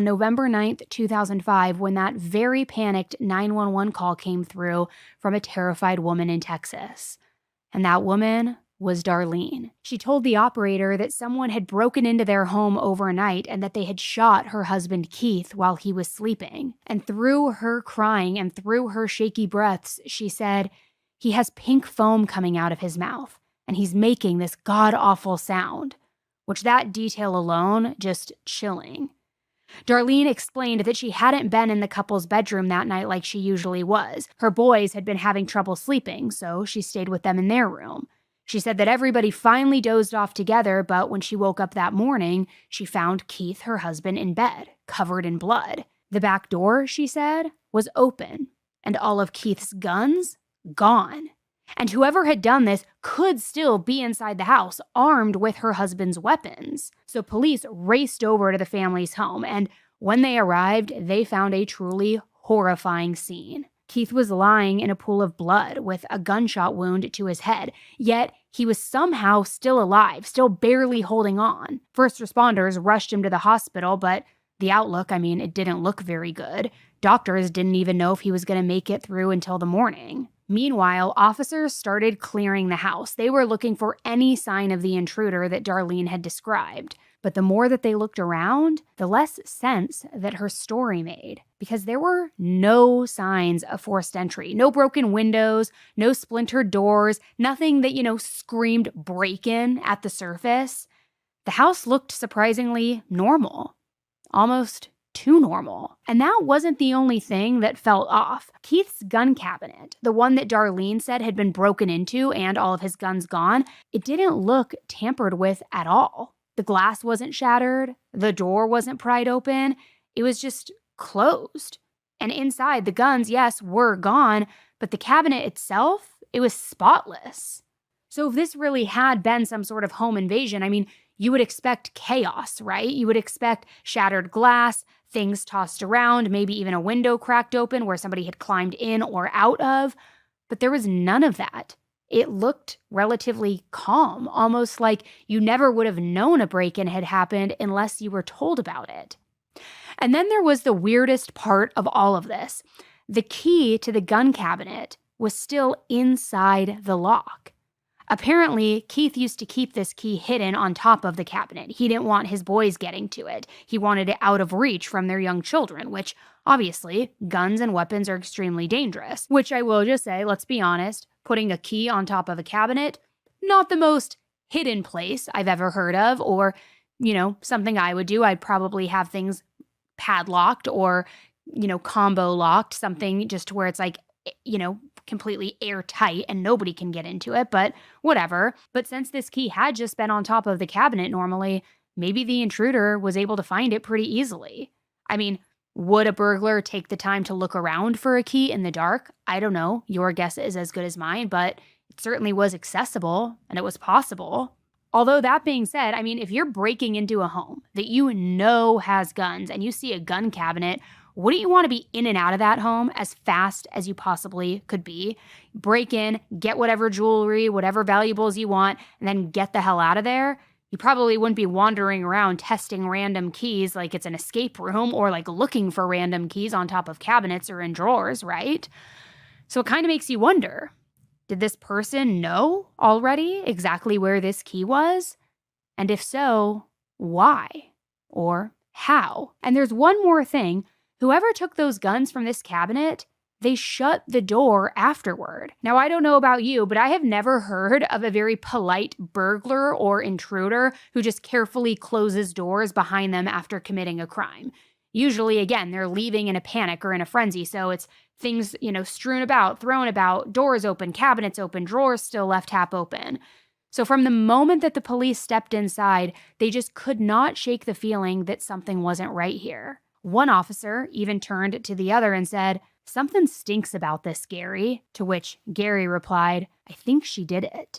November 9th, 2005, when that very panicked 911 call came through from a terrified woman in Texas. And that woman was Darlene. She told the operator that someone had broken into their home overnight and that they had shot her husband Keith while he was sleeping. And through her crying and through her shaky breaths, she said, "He has pink foam coming out of his mouth, and he's making this god-awful sound," which that detail alone, just chilling. Darlene explained that she hadn't been in the couple's bedroom that night like she usually was. Her boys had been having trouble sleeping, so she stayed with them in their room. She said that everybody finally dozed off together, but when she woke up that morning, she found Keith, her husband, in bed, covered in blood. The back door, she said, was open, and all of Keith's guns gone. And whoever had done this could still be inside the house, armed with her husband's weapons. So police raced over to the family's home, and when they arrived, they found a truly horrifying scene. Keith was lying in a pool of blood with a gunshot wound to his head, yet he was somehow still alive, still barely holding on. First responders rushed him to the hospital, but the outlook, it didn't look very good. Doctors didn't even know if he was going to make it through until the morning. Meanwhile, officers started clearing the house. They were looking for any sign of the intruder that Darlene had described. But the more that they looked around, the less sense that her story made, because there were no signs of forced entry, no broken windows, no splintered doors, nothing that, screamed break-in at the surface. The house looked surprisingly normal, almost too normal. And that wasn't the only thing that felt off. Keith's gun cabinet, the one that Darlene said had been broken into and all of his guns gone, it didn't look tampered with at all. The glass wasn't shattered. The door wasn't pried open. It was just closed. And inside, the guns, yes, were gone, but the cabinet itself, it was spotless. So if this really had been some sort of home invasion, you would expect chaos, right? You would expect shattered glass, things tossed around, maybe even a window cracked open where somebody had climbed in or out of. But there was none of that. It looked relatively calm, almost like you never would have known a break-in had happened unless you were told about it. And then there was the weirdest part of all of this. The key to the gun cabinet was still inside the lock. Apparently, Keith used to keep this key hidden on top of the cabinet. He didn't want his boys getting to it. He wanted it out of reach from their young children, which, obviously, guns and weapons are extremely dangerous. Which I will just say, let's be honest, putting a key on top of a cabinet, not the most hidden place I've ever heard of, or, something I would do. I'd probably have things padlocked or, combo locked, something just to where it's like, completely airtight and nobody can get into it, but whatever. But since this key had just been on top of the cabinet normally, maybe the intruder was able to find it pretty easily. Would a burglar take the time to look around for a key in the dark? I don't know. Your guess is as good as mine, but it certainly was accessible and it was possible. Although that being said, if you're breaking into a home that you know has guns and you see a gun cabinet, wouldn't you want to be in and out of that home as fast as you possibly could be? Break in, get whatever jewelry, whatever valuables you want, and then get the hell out of there? You probably wouldn't be wandering around testing random keys like it's an escape room or like looking for random keys on top of cabinets or in drawers, right? So it kind of makes you wonder, did this person know already exactly where this key was? And if so, why? Or how? And there's one more thing. Whoever took those guns from this cabinet, they shut the door afterward. Now, I don't know about you, but I have never heard of a very polite burglar or intruder who just carefully closes doors behind them after committing a crime. Usually, again, they're leaving in a panic or in a frenzy, so it's things, strewn about, thrown about, doors open, cabinets open, drawers still left half open. So from the moment that the police stepped inside, they just could not shake the feeling that something wasn't right here. One officer even turned to the other and said, "Something stinks about this, Gary," to which Gary replied, "I think she did it."